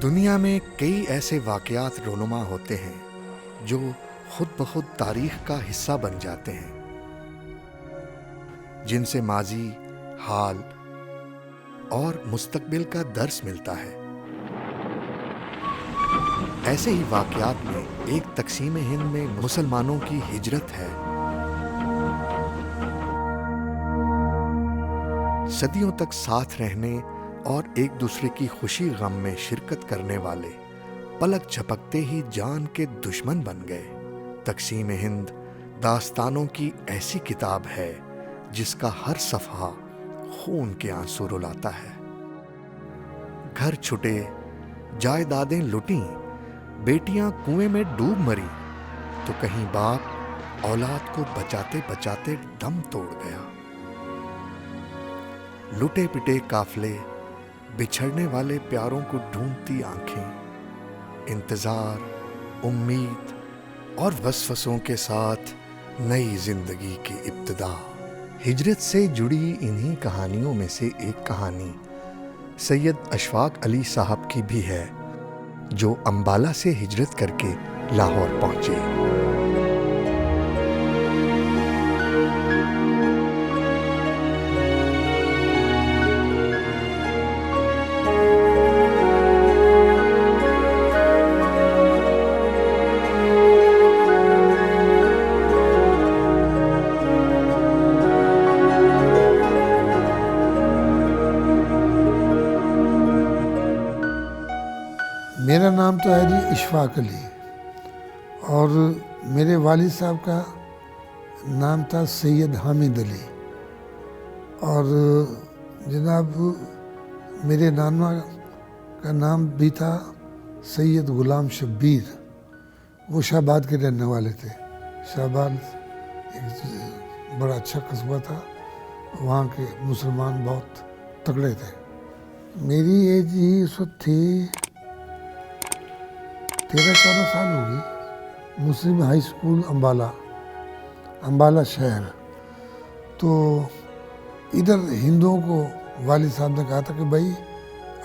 دنیا میں کئی ایسے واقعات رونما ہوتے ہیں جو خود بخود تاریخ کا حصہ بن جاتے ہیں، جن سے ماضی، حال اور مستقبل کا درس ملتا ہے۔ ایسے ہی واقعات میں ایک تقسیم ہند میں مسلمانوں کی ہجرت ہے۔ صدیوں تک ساتھ رہنے اور ایک دوسرے کی خوشی غم میں شرکت کرنے والے پلک جھپکتے ہی جان کے دشمن بن گئے۔ تقسیم ہند داستانوں کی ایسی کتاب ہے جس کا ہر صفحہ خون کے آنسو رلاتا ہے۔ گھر چھٹے، جائیدادیں لٹیں، بیٹیاں کنویں میں ڈوب مری، تو کہیں باپ اولاد کو بچاتے بچاتے دم توڑ گیا۔ لٹے پٹے قافلے، بچھڑنے والے پیاروں کو ڈھونڈتی آنکھیں، انتظار، امید اور وسوسوں کے ساتھ نئی زندگی کی ابتدا۔ ہجرت سے جڑی انہی کہانیوں میں سے ایک کہانی سید اشفاق علی صاحب کی بھی ہے، جو امبالہ سے ہجرت کر کے لاہور پہنچے۔ میرا نام تو ہے جی اشفاق علی، اور میرے والد صاحب کا نام تھا سید حامد علی، اور جناب میرے نانا کا نام بھی تھا سید غلام شبیر۔ وہ شاہباد کے رہنے والے تھے۔ شاہباد ایک بڑا اچھا قصبہ تھا، وہاں کے مسلمان بہت تگڑے تھے۔ میری ایج ہی اس وقت تھی 13-14 سال ہوگی۔ مسلم ہائی اسکول امبالہ شہر۔ تو ادھر ہندوؤں کو والد صاحب نے کہا تھا کہ بھائی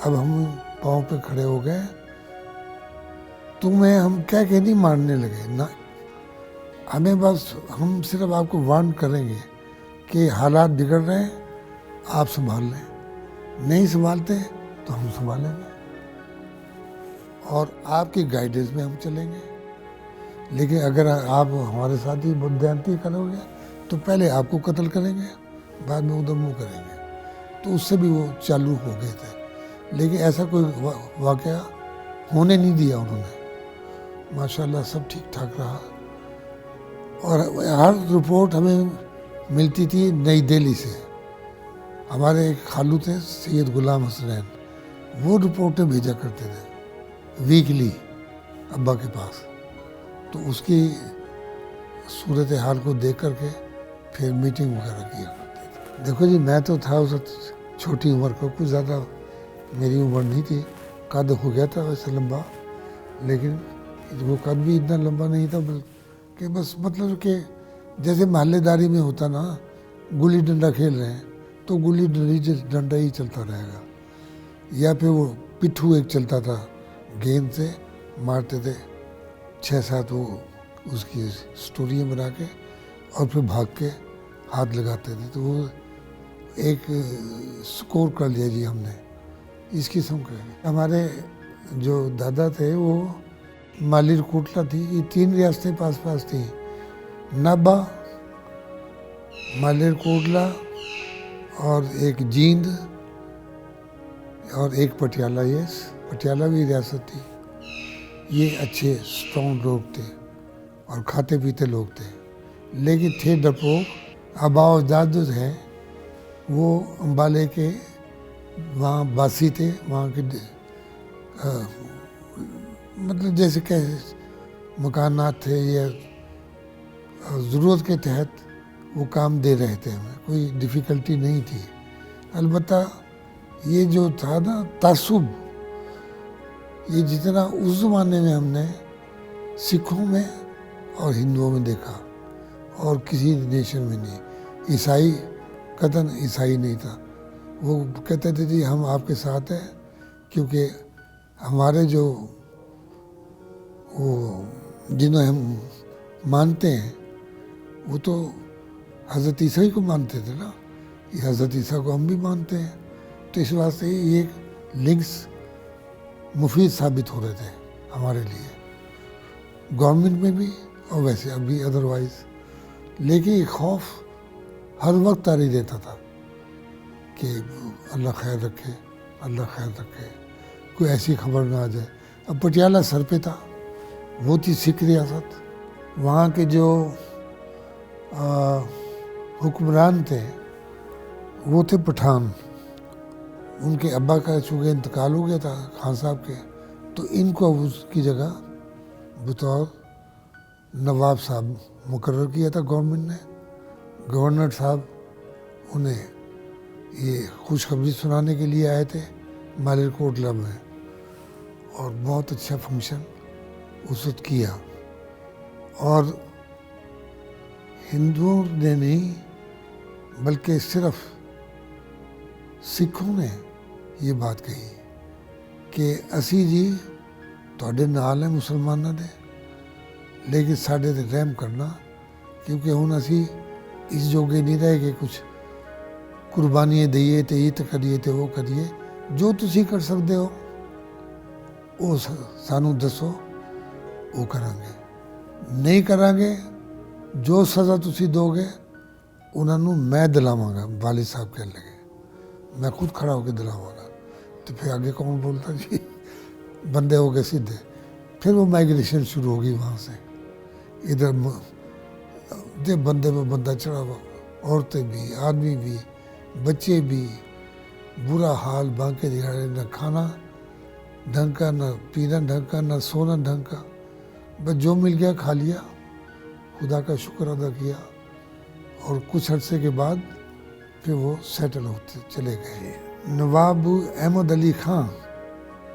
اب ہم پاؤں پہ کھڑے ہو گئے، تمہیں ہم کیا کہ نہیں مارنے لگے نہ، ہمیں بس ہم صرف آپ کو وارن کریں گے کہ حالات بگڑ رہے ہیں، آپ سنبھال لیں، نہیں سنبھالتے تو ہم سنبھالیں گے اور آپ کی گائیڈنس میں ہم چلیں گے، لیکن اگر آپ ہمارے ساتھ ہی بددیانتی کرو گے تو پہلے آپ کو قتل کریں گے، بعد میں ادھر منہ کریں گے۔ تو اس سے بھی وہ چالو ہو گئے تھے، لیکن ایسا کوئی واقعہ ہونے نہیں دیا انہوں نے۔ ماشاءاللہ سب ٹھیک ٹھاک رہا، اور ہر رپورٹ ہمیں ملتی تھی نئی دہلی سے۔ ہمارے ایک خالو تھے سید غلام حسنین، وہ رپورٹیں بھیجا کرتے تھے ویکلی ابا کے پاس، تو اس کی صورتحال کو دیکھ کر کے پھر میٹنگ وغیرہ کیا کرتے تھے۔ دیکھو جی، میں تو تھا اس وقت چھوٹی عمر کو، کچھ زیادہ میری عمر نہیں تھی، قد ہو گیا تھا ویسے لمبا، لیکن وہ قد بھی اتنا لمبا نہیں تھا، کہ بس مطلب کہ جیسے محلے داری میں ہوتا نا، گلی ڈنڈا کھیل رہے ہیں تو گلی ڈنڈا ہی چلتا رہے گا، یا پھر وہ پٹھو ایک چلتا تھا، گیند سے مارتے تھے 6-7 وہ اس کی سٹوریاں بنا کے، اور پھر بھاگ کے ہاتھ لگاتے تھے، تو وہ ایک سکور کر لیا جی ہم نے، اس قسم کا۔ ہمارے جو دادا تھے وہ مالیر کوٹلا تھی، یہ 3 ریاستیں پاس پاس تھیں، نابا، مالیر کوٹلا اور ایک جیند اور ایک پٹیالہ۔ پٹیالہ بھی ریاست تھی۔ یہ اچھے اسٹرانگ لوگ تھے اور کھاتے پیتے لوگ تھے، لیکن تھے ڈرپوک۔ آبا و اجداد جو ہیں وہ امبالے کے وہاں باسی تھے، وہاں کے مطلب جیسے کہ مکانات تھے، یا ضرورت کے تحت وہ کام دے رہے تھے، ہمیں کوئی ڈیفیکلٹی نہیں تھی۔ البتہ یہ جو تھا نا تعصب، یہ جتنا اس زمانے میں ہم نے سکھوں میں اور ہندوؤں میں دیکھا، اور کسی نیشن میں نہیں۔ عیسائی قطعاً عیسائی نہیں تھا، وہ کہتے تھے جی ہم آپ کے ساتھ ہیں کیونکہ ہمارے جو وہ جنہیں ہم مانتے ہیں وہ تو حضرت عیسیٰ کو مانتے تھے نا، یہ حضرت عیسیٰ کو ہم بھی مانتے ہیں، تو اس واسطے یہ لنکس مفید ثابت ہو رہے تھے ہمارے لیے، گورنمنٹ میں بھی اور ویسے ابھی ادروائز. لیکن یہ خوف ہر وقت طاری رہتا تھا کہ اللہ خیر رکھے، اللہ خیر رکھے، کوئی ایسی خبر نہ آ جائے. اب پٹیالہ سر پہ تھا، وہ تھی سکھ ریاست، وہاں کے جو حکمران تھے وہ تھے پٹھان. ان کے ابا کا چونکہ انتقال ہو گیا تھا خان صاحب کے، تو ان کو اس کی جگہ بطور نواب صاحب مقرر کیا تھا گورنمنٹ نے. گورنر صاحب انہیں یہ خوشخبری سنانے کے لیے آئے تھے مالر کوٹلا میں، اور بہت اچھا فنکشن اس وقت کیا. اور ہندوؤں نے نہیں بلکہ صرف سکھوں نے یہ بات کہی کہ اسی جی تواڈے نال ہیں مسلمانوں دے، لیکن ساڈے تے رحم کرنا، کیونکہ ہن اسی اس جوگے نہیں رہے کہ کچھ قربانیاں دئیے تے یہ کریے تے وہ کریے. جو تسی کر سکتے ہو وہ سانو دسو، وہ کریں گے. نہیں کریں گے، جو سزا تسی دو گے انہوں نے میں دلاواں گا. والد صاحب کہنے لگے میں خود کھڑا ہو کے دلاواں گا. تو پھر آگے کون بولتا جی، بندے ہو گئے سیدھے. پھر وہ مائگریشن شروع ہوگی وہاں سے، ادھر بندے پہ بندہ چڑھا ہوا، عورتیں بھی، آدمی بھی، بچے بھی، برا حال. بانکے دہاڑے نہ کھانا ڈھنگ کا، نہ پینا ڈھنگ کا، نہ سونا ڈھنگ کا، بس جو مل گیا کھا لیا، خدا کا شکر ادا کیا. اور کچھ عرصے کے بعد پھر وہ سیٹل ہوتے چلے گئے. نواب احمد علی خان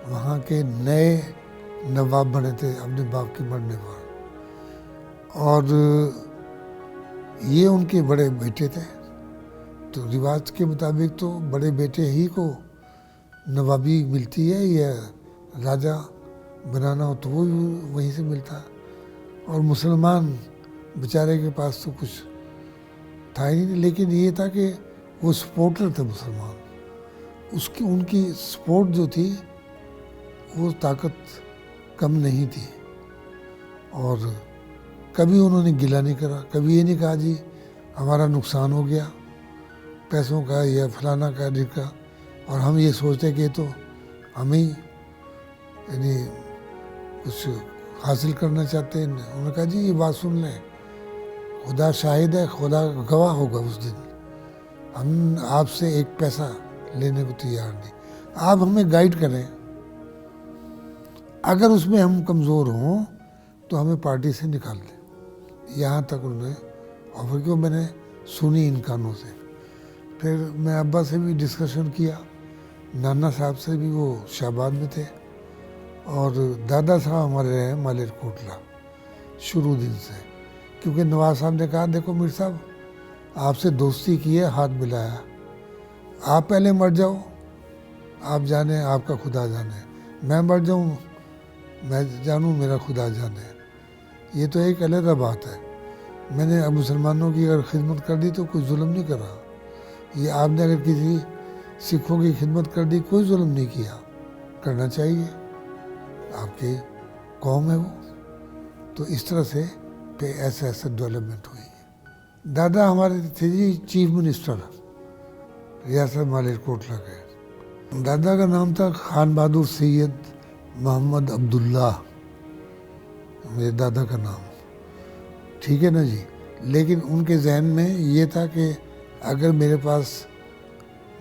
وہاں کے نئے نواب بنے تھے اپنے باپ کے مرنے پر، اور یہ ان کے بڑے بیٹے تھے. تو رواج کے مطابق تو بڑے بیٹے ہی کو نوابی ملتی ہے، یا راجہ بنانا ہو تو وہ بھی وہیں سے ملتا. اور مسلمان بیچارے کے پاس تو کچھ تھا ہی نہیں، لیکن یہ تھا کہ وہ سپورٹر تھے مسلمان. ان کی سپورٹ جو تھی وہ طاقت کم نہیں تھی، اور کبھی انہوں نے گلہ نہیں کرا، کبھی یہ نہیں کہا جی ہمارا نقصان ہو گیا پیسوں کا یا فلانا کا ڈھکا، اور ہم یہ سوچتے کہ تو ہمیں یعنی کچھ حاصل کرنا چاہتے ہیں. انہوں نے کہا جی یہ بات سن لیں، خدا شاہد ہے، خدا گواہ ہوگا اس دن، ہم آپ سے ایک پیسہ لینے کو تیار نہیں. آپ ہمیں گائیڈ کریں، اگر اس میں ہم کمزور ہوں تو ہمیں پارٹی سے نکال دیں. یہاں تک انہوں نے آفر کیا، میں نے سنی ان کانوں سے. پھر میں ابا سے بھی ڈسکشن کیا، نانا صاحب سے بھی، وہ شہباد میں تھے، اور دادا صاحب ہمارے رہے ہیں مالر کوٹلا شروع دن سے. کیونکہ نواز صاحب نے کہا دیکھو میر صاحب آپ سے دوستی کی ہے، ہاتھ ملایا، آپ پہلے مر جاؤ، آپ جانیں آپ کا خدا جانے، میں مر جاؤں میں جانوں میرا خدا جانے. یہ تو ایک علیحدہ بات ہے. میں نے اب مسلمانوں کی اگر خدمت کر دی تو کوئی ظلم نہیں کرا. یہ آپ نے اگر کسی سکھوں کی خدمت کر دی کوئی ظلم نہیں کیا، کرنا چاہیے، آپ کی قوم ہے وہ. تو اس طرح سے پہ ایسے ڈیولپمنٹ ہوئی. دادا ہمارے تھے جی چیف منسٹر ریاست مالر کوٹلا کے. دادا کا نام تھا خان بہادر سید محمد عبداللہ، میرے دادا کا نام، ٹھیک ہے نا جی. لیکن ان کے ذہن میں یہ تھا کہ اگر میرے پاس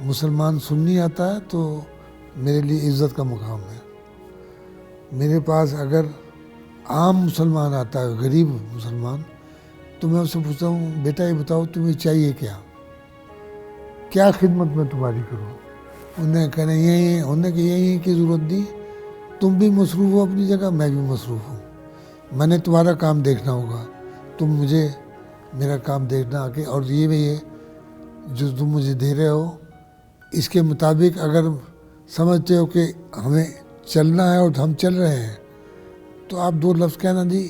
مسلمان سنی آتا ہے تو میرے لیے عزت کا مقام ہے. میرے پاس اگر عام مسلمان آتا ہے، غریب مسلمان، تو میں اس سے پوچھتا ہوں بیٹا یہ بتاؤ تمہیں چاہیے کیا خدمت میں تمہاری کروں. انہیں کہنا انہوں نے کہ یہی کی ضرورت نہیں، تم بھی مصروف ہو اپنی جگہ، میں بھی مصروف ہوں، میں نے تمہارا کام دیکھنا ہوگا، تم مجھے میرا کام دیکھنا آگے، اور یہ جو تم مجھے دے رہے ہو اس کے مطابق اگر سمجھتے ہو کہ ہمیں چلنا ہے اور ہم چل رہے ہیں تو آپ 2 لفظ کہنا جی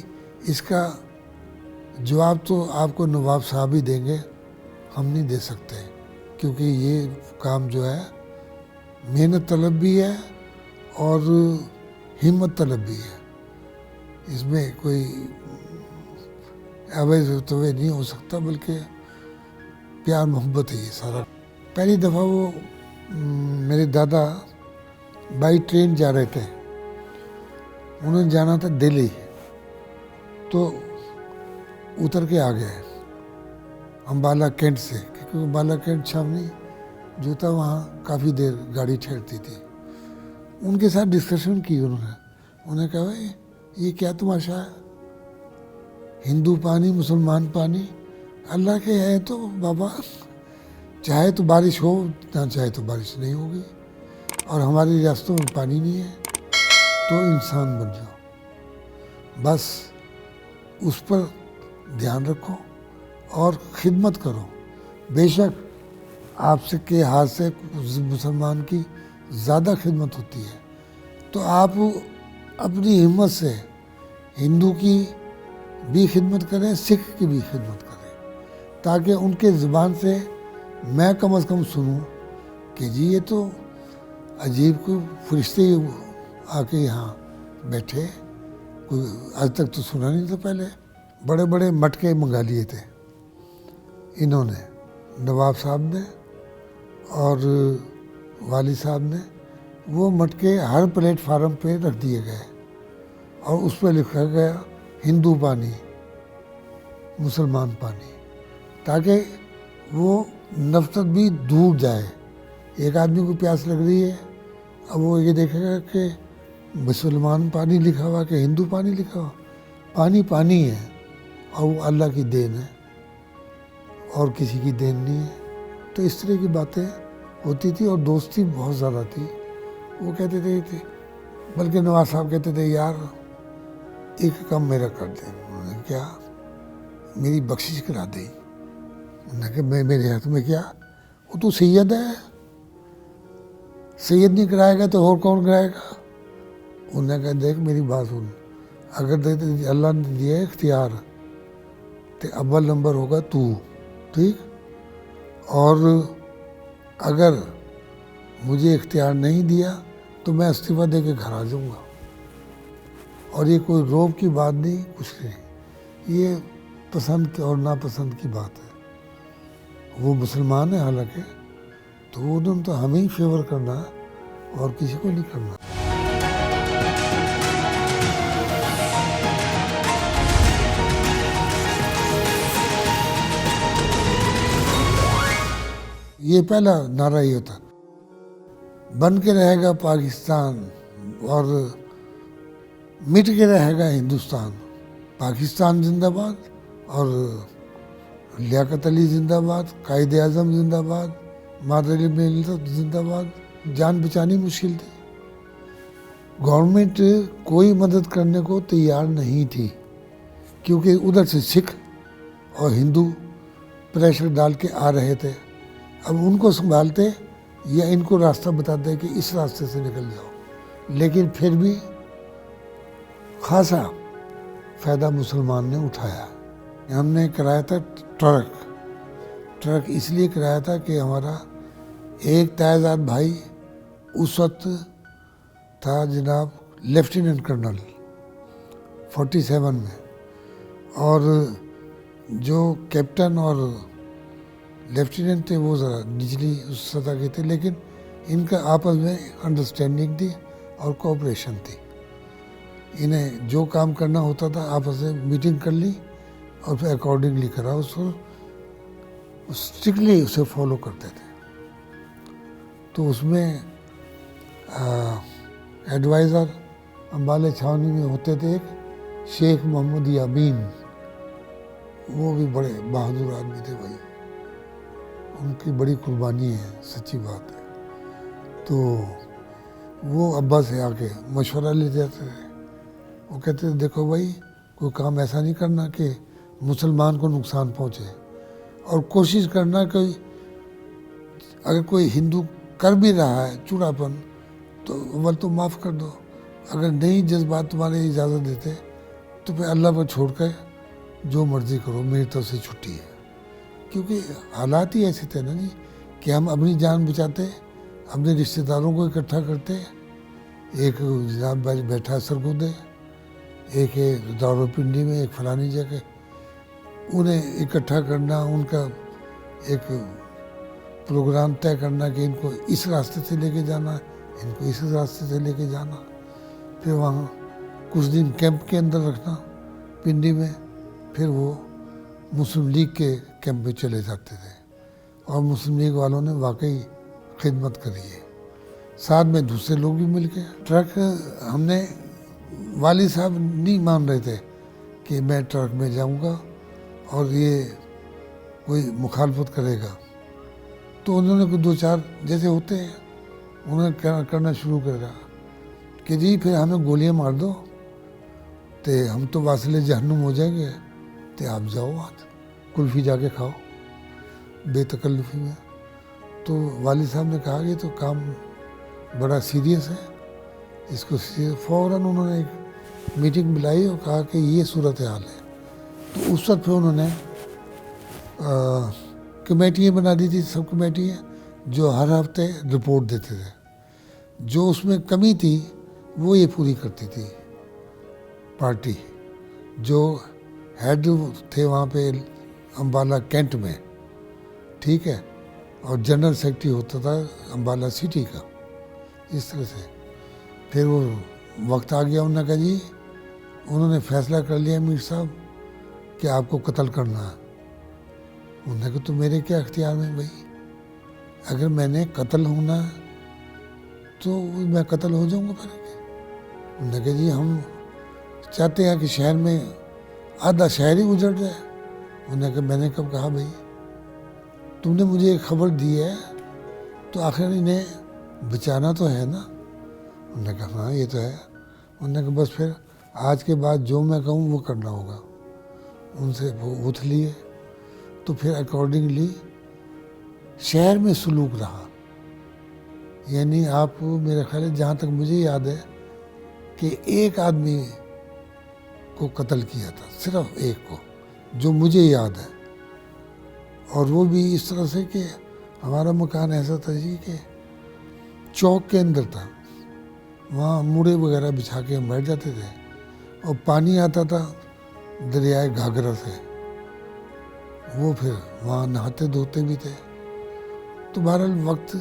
اس کا جواب تو آپ کو نواب صاحب ہی دیں گے, ہم نہیں دے سکتے, کیونکہ یہ کام جو ہے محنت طلب بھی ہے اور ہمت طلب بھی ہے. اس میں کوئی اویز ہوتے نہیں ہو سکتا, بلکہ پیار محبت ہے یہ سارا. پہلی دفعہ وہ میرے دادا بائی ٹرین جا رہے تھے, انہیں جانا تھا دہلی, تو اتر کے آ گئے امبالہ کینٹ سے, کیونکہ امبالہ کینٹ چھاونی جو تھا وہاں کافی دیر گاڑی ٹھہرتی تھی. ان کے ساتھ ڈسکشن کی انہوں نے کہا بھائی یہ کیا تماشا ہے, ہندو پانی مسلمان پانی, اللہ کے ہے تو بابا چاہے تو بارش ہو نہ چاہے تو بارش نہیں ہوگی, اور ہماری ریاستوں میں پانی نہیں ہے تو انسان بن جاؤ, بس اس پر دھیان رکھو اور خدمت کرو. بے شک آپ سے کے ہاتھ سے مسلمان کی زیادہ خدمت ہوتی ہے, تو آپ اپنی ہمت سے ہندو کی بھی خدمت کریں, سکھ کی بھی خدمت کریں, تاکہ ان کے زبان سے میں کم از کم سنوں کہ جی یہ تو عجیب کوئی فرشتے آ کے یہاں بیٹھے, کوئی آج تک تو سنا نہیں تھا پہلے. بڑے بڑے مٹکے منگا لیے تھے انہوں نے, نواب صاحب نے اور والی صاحب نے. وہ مٹکے ہر پلیٹ فارم پہ رکھ دیے گئے اور اس پہ لکھا گیا ہندو پانی مسلمان پانی, تاکہ وہ نفرت بھی دور جائے. ایک آدمی کو پیاس لگ رہی ہے, اب وہ یہ دیکھے گا کہ مسلمان پانی لکھا ہوا کہ ہندو پانی لکھا ہوا, پانی پانی ہے اور وہ اللہ کی دین ہے اور کسی کی دین نہیں ہے. تو اس طرح کی باتیں ہوتی تھی اور دوستی بہت زیادہ تھی. وہ کہتے تھے, بلکہ نواز صاحب کہتے تھے یار ایک کام میرا کر دیں. انہوں نے کیا؟ میری بخشش کرا دیں. انہوں نے کہا میرے ہاتھ میں کیا, وہ تو سید ہے, سید نہیں کرائے گا تو اور کون کرائے گا. انہوں نے کہا دیکھ میری بات سن, اگر اللہ نے دیا اختیار تو اول نمبر ہوگا تو, ٹھیک, اور اگر مجھے اختیار نہیں دیا تو میں استعفیٰ دے کے گھر آ جاؤں گا. اور یہ کوئی روب کی بات نہیں, کچھ نہیں, یہ پسند اور ناپسند کی بات ہے. وہ مسلمان ہے حالانکہ, تو انہوں نے تو ہمیں ہی فیور کرنا اور کسی کو نہیں کرنا. یہ پہلا نعرہ ہی ہوتا, بن کے رہے گا پاکستان اور مٹ کے رہے گا ہندوستان. پاکستان زندہ باد اور لیاقت علی زندہ باد, قائد اعظم زندہ باد, مادر ملت زندہ باد. جان بچانی مشکل تھی, گورنمنٹ کوئی مدد کرنے کو تیار نہیں تھی, کیونکہ ادھر سے سکھ اور ہندو پریشر ڈال کے آ رہے تھے. اب ان کو سنبھالتے یا ان کو راستہ بتاتے کہ اس راستے سے نکل جاؤ. لیکن پھر بھی خاصا فائدہ مسلمان نے اٹھایا. ہم نے کرایا تھا ٹرک اس لیے کرایا تھا کہ ہمارا ایک تائزاد بھائی اس وقت تھا جناب لیفٹیننٹ کرنل 47 میں, اور جو کیپٹن اور لیفٹیننٹ تھے وہ ذرا نچلی اس سطح کے تھے, لیکن ان کا آپس میں انڈرسٹینڈنگ تھی اور کوآپریشن تھی. انہیں جو کام کرنا ہوتا تھا آپس میں میٹنگ کر لی اور پھر اکارڈنگلی کرا, اس کو اسٹرکٹلی اسے فالو کرتے تھے. تو اس میں ایڈوائزر امبالے چھاونی میں ہوتے تھے ایک شیخ محمد یامین, وہ بھی بڑے بہادر آدمی تھے بھائی, ان کی بڑی قربانی ہے, سچی بات ہے. تو وہ ابا سے آ کے مشورہ لے جاتے تھے. وہ کہتے تھے دیکھو بھائی کوئی کام ایسا نہیں کرنا کہ مسلمان کو نقصان پہنچے, اور کوشش کرنا کہ اگر کوئی ہندو کر بھی رہا ہے چوڑاپن تو اول تو معاف کر دو, اگر نہیں جذبات تمہارے اجازت دیتے تو پھر اللہ پر چھوڑ کے جو مرضی کرو، میری طرف سے چھٹی ہے. کیونکہ حالات ہی ایسے تھے نا جی کہ ہم اپنی جان بچاتے، اپنے رشتہ داروں کو اکٹھا کرتے. ایک جناب بیٹھا سرگودے، ایک ہے راول پنڈی میں، ایک فلانی جگہ. انہیں اکٹھا کرنا، ان کا ایک پروگرام طے کرنا کہ ان کو اس راستے سے لے کے جانا، ان کو اس راستے سے لے کے جانا. پھر وہاں کچھ دن کیمپ کے اندر رکھنا پنڈی میں. پھر وہ مسلم لیگ کے کیمپ میں چلے جاتے تھے. اور مسلم لیگ والوں نے واقعی خدمت کری ہے، ساتھ میں دوسرے لوگ بھی مل کے. ٹرک ہم نے، والد صاحب نہیں مان رہے تھے کہ میں ٹرک میں جاؤں گا اور یہ کوئی مخالفت کرے گا. تو انہوں نے دو چار جیسے ہوتے ہیں انہوں نے کرنا شروع کر دیا کہ جی پھر ہمیں گولیاں مار دو تو ہم تو واصل جہنم ہو جائیں گے، تو آپ جاؤ آج کلفی جا کے کھاؤ بے تکلفی میں. تو والد صاحب نے کہا کہ تو کام بڑا سیریس ہے، اس کو فوراً انہوں نے ایک میٹنگ بلائی اور کہا کہ یہ صورتحال ہے. تو اس وقت پھر انہوں نے کمیٹیاں بنا دی تھی، سب کمیٹیاں جو ہر ہفتے رپورٹ دیتے تھے. جو اس میں کمی تھی وہ یہ پوری کرتی تھی پارٹی. جو ہیڈ تھے وہاں پہ امبالہ کینٹ میں، ٹھیک ہے، اور جنرل سیکرٹری ہوتا تھا امبالہ سٹی کا. اس طرح سے پھر وہ وقت آ گیا، انہوں نے کہا جی انہوں نے فیصلہ کر لیا میر صاحب کہ آپ کو قتل کرنا ہے. انہوں نے کہا تو میرے کیا اختیار میں بھائی، اگر میں نے قتل ہونا ہے تو میں قتل ہو جاؤں گا. پھر انہوں نے کہا جی ہم چاہتے ہیں کہ شہر میں آدھا شہر ہی اجڑ جائے. انہوں نے کہا میں نے کب کہا بھائی، تم نے مجھے ایک خبر دی ہے تو آخر انہیں بچانا تو ہے نا. انہوں نے کہا ہاں یہ تو ہے. انہوں نے کہا بس پھر آج کے بعد جو میں کہوں وہ کرنا ہوگا. ان سے وہ اٹھ لیے. تو پھر اکارڈنگلی شہر میں سلوک رہا. یعنی آپ میرے خیال ہے جہاں تک مجھے یاد ہے کہ ایک آدمی کو قتل کیا تھا، صرف ایک کو، جو مجھے یاد ہے. اور وہ بھی اس طرح سے کہ ہمارا مکان ایسا تھا جی کہ چوک کے اندر تھا، وہاں موڑے وغیرہ بچھا کے ہم بیٹھ جاتے تھے اور پانی آتا تھا دریائے گھاگرا سے، وہ پھر وہاں نہاتے دھوتے بھی تھے. تو بہرحال وقت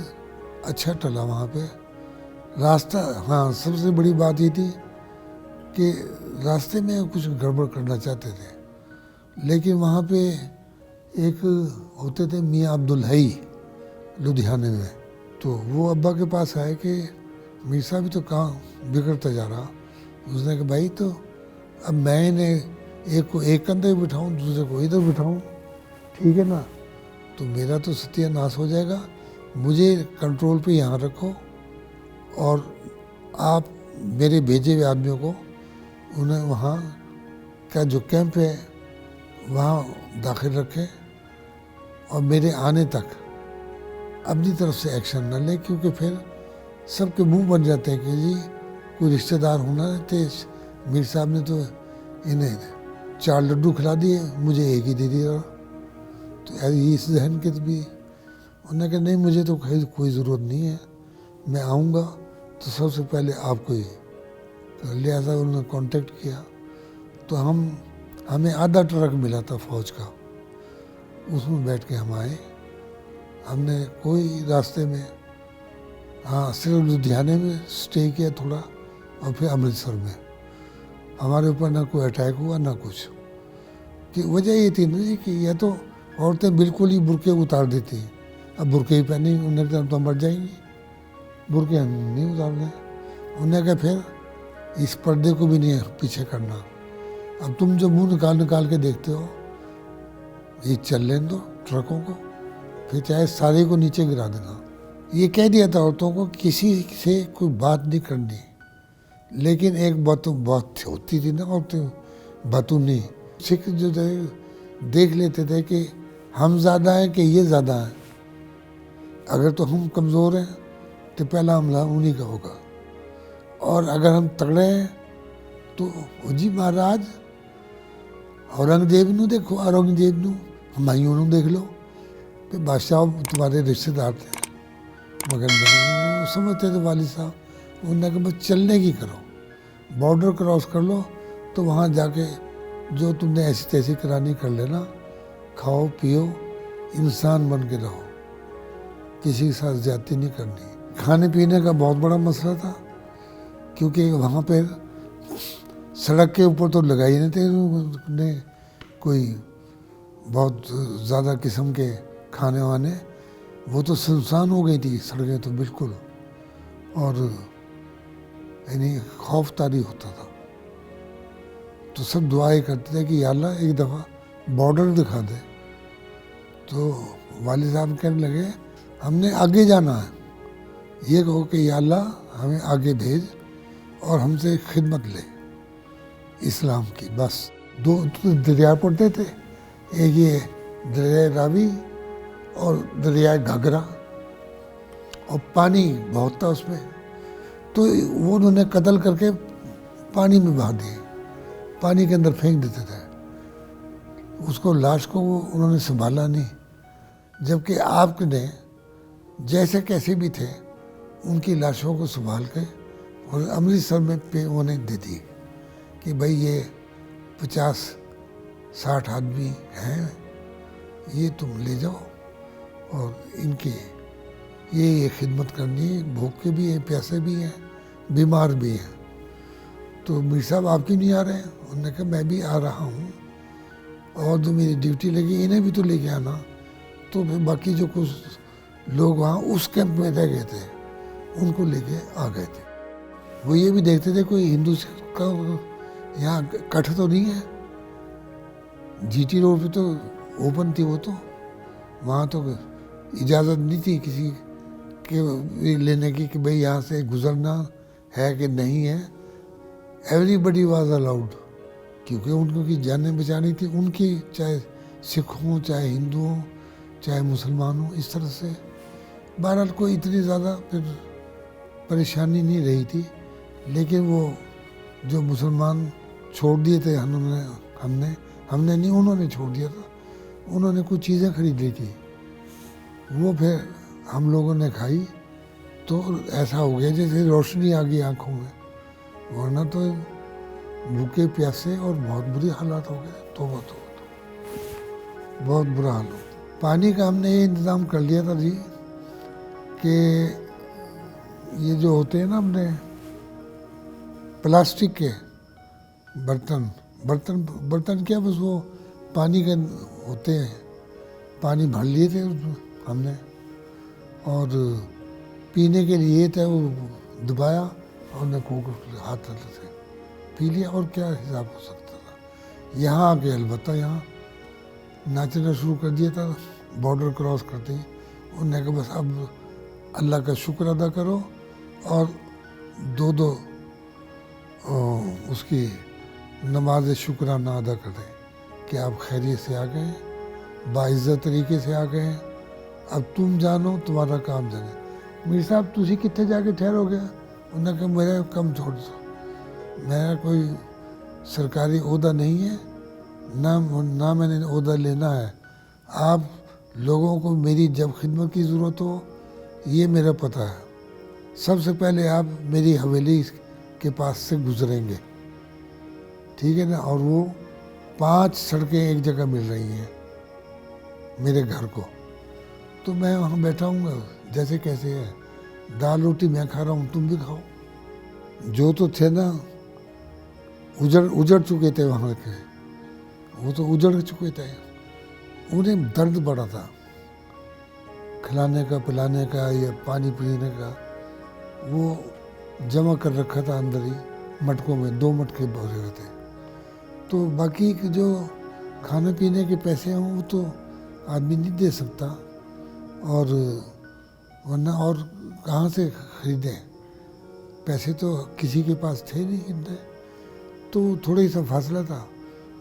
اچھا ٹلا وہاں پہ. راستہ، ہاں سب سے بڑی بات یہ تھی کہ راستے میں کچھ گڑبڑ کرنا چاہتے تھے، لیکن وہاں پہ ایک ہوتے تھے میاں عبدالحی لدھیانے میں. تو وہ ابا کے پاس آئے کہ میر صاحب تو کہاں بگڑتا جا رہا. اس نے کہا بھائی تو اب میں نے ایک کو ایک کندھے بٹھاؤں، دوسرے کو ادھر بٹھاؤں، ٹھیک ہے نا، تو میرا تو ستیہ ناش ہو جائے گا. مجھے کنٹرول پہ یہاں رکھو اور آپ میرے بھیجے ہوئے آدمیوں کو انہیں وہاں کا جو کیمپ ہے وہاں داخل رکھیں اور میرے آنے تک اپنی طرف سے ایکشن نہ لیں، کیونکہ پھر سب کے منہ بن جاتے ہیں کہ جی کوئی رشتہ دار ہونا تھے، میر صاحب نے تو انہیں 4 لڈو کھلا دیے، مجھے ایک ہی دے دیا. تو اس ذہن کے بھی انہوں نے کہا نہیں مجھے تو کوئی ضرورت نہیں ہے، میں آؤں گا تو سب سے پہلے آپ کو ہی. لہٰذا انہوں نے کانٹیکٹ کیا. تو ہمیں آدھا ٹرک ملا تھا فوج کا، اس میں بیٹھ کے ہم آئے. ہم نے کوئی راستے میں، ہاں صرف لدھیانے میں سٹے کیا تھوڑا، اور پھر امرتسر میں. ہمارے اوپر نہ کوئی اٹیک ہوا نہ کچھ. کہ وجہ یہ تھی نا جی کہ یہ تو عورتیں بالکل ہی برقعے اتار دیتی ہیں. اب برقعے ہی پہنے، انہوں نے کہا تو مر جائیں گی، برقعے ہم نہیں اتارنے. انہوں نے کہا پھر اس پردے کو بھی نہیں پیچھے کرنا. اب تم جو منہ نکال کے دیکھتے ہو، یہ چل لینے دو ٹرکوں کو، پھر چاہے سارے کو نیچے گرا دینا. یہ کہہ دیا تھا عورتوں کو کسی سے کوئی بات نہیں کرنی. لیکن ایک بات ہوتی تھی نا عورتیں باتونی. سکھ جو تھے دیکھ لیتے تھے کہ ہم زیادہ ہیں کہ یہ زیادہ ہیں. اگر تو ہم کمزور ہیں تو پہلا حملہ انہی کا ہوگا. اور اگر ہم تگڑے ہیں تو جی مہاراج اورنگزیب نو دیکھو، اورنگزیب نو، ہمایوں نو دیکھ لو کہ بادشاہ تمہارے رشتے دار تھے، مگر نہیں سمجھتے تھے والد صاحب. انہوں نے کہا بس چلنے کی کرو، بارڈر کراس کر لو تو وہاں جا کے جو تم نے ایسی تیسی کرانی کر لینا، کھاؤ پیو، انسان بن کے رہو، کسی کے ساتھ زیادتی نہیں کرنی. کھانے پینے کا بہت بڑا مسئلہ تھا، کیونکہ وہاں پہ سڑک کے اوپر تو لگائی نہیں تھے نے کوئی بہت زیادہ قسم کے کھانے وانے، وہ تو سنسان ہو گئی تھی سڑکیں تو بالکل، اور یعنی خوف طاری ہوتا تھا. تو سب دعائیں کرتے تھے کہ یا اللہ ایک دفعہ بارڈر دکھا دے. تو والد صاحب کہنے لگے ہم نے آگے جانا ہے، یہ کہو کہ یا اللہ ہمیں آگے بھیج اور ہم سے خدمت لے اسلام کی. بس دو دریا پڑتے تھے، ایک یہ دریائے راوی اور دریائے گھاگرا، اور پانی بہت تھا اس میں، تو وہ انہوں نے قتل کر کے پانی میں بہا دیے، پانی کے اندر پھینک دیتے تھے. اس کو لاش کو انہوں نے سنبھالا نہیں، جبکہ آپ نے جیسے کیسے بھی تھے ان کی لاشوں کو سنبھال کے اور امرتسر میں انہیں دے دی کہ بھائی یہ 50-60 آدمی ہیں، یہ تم لے جاؤ اور ان کی یہ خدمت کرنی ہے، بھوکے بھی ہیں، پیاسے بھی ہیں، بیمار بھی ہیں. تو میر صاحب آپ کیوں نہیں آ رہے ہیں؟ انہوں نے کہا میں بھی آ رہا ہوں، اور جو میری ڈیوٹی لگی انہیں بھی تو لے کے آنا. تو پھر باقی جو کچھ لوگ وہاں اس کیمپ میں رہ گئے تھے ان کو لے کے آ گئے تھے. وہ یہ بھی دیکھتے تھے کوئی ہندو کا یہاں کٹھ تو نہیں ہے. جی ٹی روڈ پہ تو اوپن تھی، وہ تو وہاں تو اجازت نہیں تھی کسی کے لینے کی کہ بھئی یہاں سے گزرنا ہے کہ نہیں ہے. ایوری بڈی واز الاؤڈ، کیونکہ ان کی جانیں بچانی تھی ان کی، چاہے سکھ ہوں، چاہے ہندو ہوں، چاہے مسلمان ہوں. اس طرح سے بہرحال کوئی اتنی زیادہ پھر پریشانی نہیں رہی تھی. لیکن وہ جو مسلمان چھوڑ دیے تھے ہم نے نہیں، انہوں نے چھوڑ دیا تھا. انہوں نے کچھ چیزیں خرید لی تھی، وہ پھر ہم لوگوں نے کھائی تو ایسا ہو گیا جیسے روشنی آ گئی آنکھوں میں، ورنہ تو بھوکے پیاسے اور بہت بری حالات ہو گئے. تو بہت برا حال ہو. پانی کا ہم نے یہ انتظام کر لیا تھا جی کہ یہ جو ہوتے ہیں نا اپنے پلاسٹک کے برتن کیا بس وہ پانی کے ہوتے ہیں، پانی بھر لیے تھے ہم نے، اور پینے کے لیے تھا وہ دبایا اور نے ہاتھ سے پی لیا. اور کیا حساب ہو سکتا تھا. یہاں آ کے البتہ یہاں ناچنا شروع کر دیا تھا بارڈر کراس کرتے ہی. انہوں نے کہا بس اب اللہ کا شکر ادا کرو اور دو اس کی نماز شکرانہ ادا کر دیں کہ آپ خیریت سے آ گئے، باعزت طریقے سے آ گئے، اب تم جانو تمہارا کام جانے. میر صاحب تسی کتنے جا کے ٹھہرو گے؟ انہوں نے کہا میرا کم چھوڑ دو، میرا کوئی سرکاری عہدہ نہیں ہے، نہ میں نے عہدہ لینا ہے. آپ لوگوں کو میری جب خدمت کی ضرورت ہو یہ میرا پتہ ہے، سب سے پہلے آپ میری حویلی کے پاس سے گزریں گے، ٹھیک ہے نا. اور وہ 5 سڑکیں ایک جگہ مل رہی ہیں میرے گھر کو، تو میں وہاں بیٹھا ہوں گا جیسے کیسے ہے، دال روٹی میں کھا رہا ہوں تم بھی کھاؤ. جو تو تھے نا اجڑ چکے تھے وہاں کے، وہ تو اجڑ چکے تھے، انہیں درد بڑا تھا کھلانے کا پلانے کا یا پانی پینے کا. وہ جمع کر رکھا تھا اندر ہی مٹکوں میں، 2 مٹکے بھرے ہوئے تھے. تو باقی جو کھانے پینے کے پیسے ہوں وہ تو آدمی نہیں دے سکتا، اور ورنہ اور کہاں سے خریدیں، پیسے تو کسی کے پاس تھے نہیں اتنے. تو تھوڑا سا فاصلہ تھا،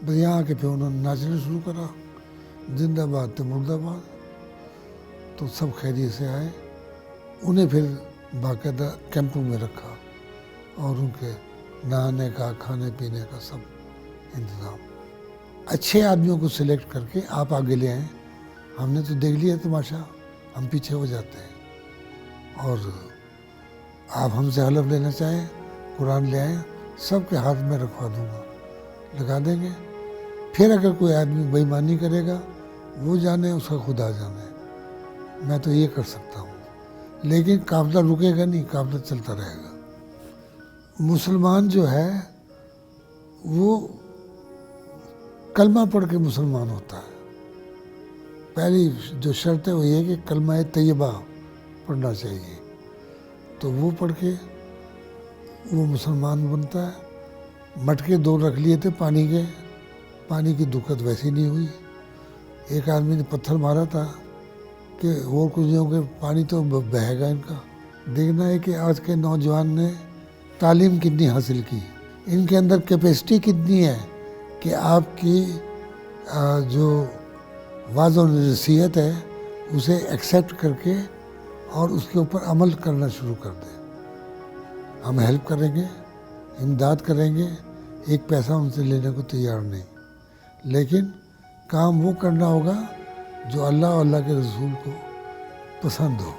بس یہاں آ کے پھر انہوں نے ناچنا شروع کرا، زندہ باد تو مرد آباد. تو سب خیریت سے آئے. انہیں پھر باقاعدہ کیمپوں میں رکھا اور ان کے نہانے کا کھانے پینے کا سب انتظام. اچھے آدمیوں کو سلیکٹ کر کے آپ آگے لے آئیں. ہم نے تو دیکھ لیا تماشا, ہم پیچھے ہو جاتے ہیں. اور آپ ہم سے حلف لینا چاہیں, قرآن لے آئیں, سب کے ہاتھ میں رکھوا دوں گا, لگا دیں گے. پھر اگر کوئی آدمی بے ایمانی کرے گا, وہ جانے, اس کا خدا جانے. میں تو یہ کر سکتا ہوں. لیکن قافلہ رکے گا نہیں, قافلہ چلتا رہے گا. مسلمان جو ہے وہ کلمہ پڑھ کے مسلمان ہوتا ہے. پہلی جو شرط ہے وہ یہ کہ کلمہ طیبہ پڑھنا چاہیے, تو وہ پڑھ کے وہ مسلمان بنتا ہے. مٹکے 2 رکھ لیے تھے پانی کے, پانی کی دقت ویسی نہیں ہوئی. ایک آدمی نے پتھر مارا تھا کہ اور کچھ نہیں ہوگا, پانی تو بہے گا ان کا. دیکھنا ہے کہ آج کے نوجوان نے تعلیم کتنی حاصل کی, ان کے اندر کیپیسٹی کتنی ہے کہ آپ کی جو واضح و نصیحت ہے اسے ایکسیپٹ کر کے اور اس کے اوپر عمل کرنا شروع کر دیں. ہم ہیلپ کریں گے, امداد کریں گے, ایک پیسہ ان سے لینے کو تیار نہیں, لیکن کام وہ کرنا ہوگا جو اللہ اور اللہ کے رسول کو پسند ہو.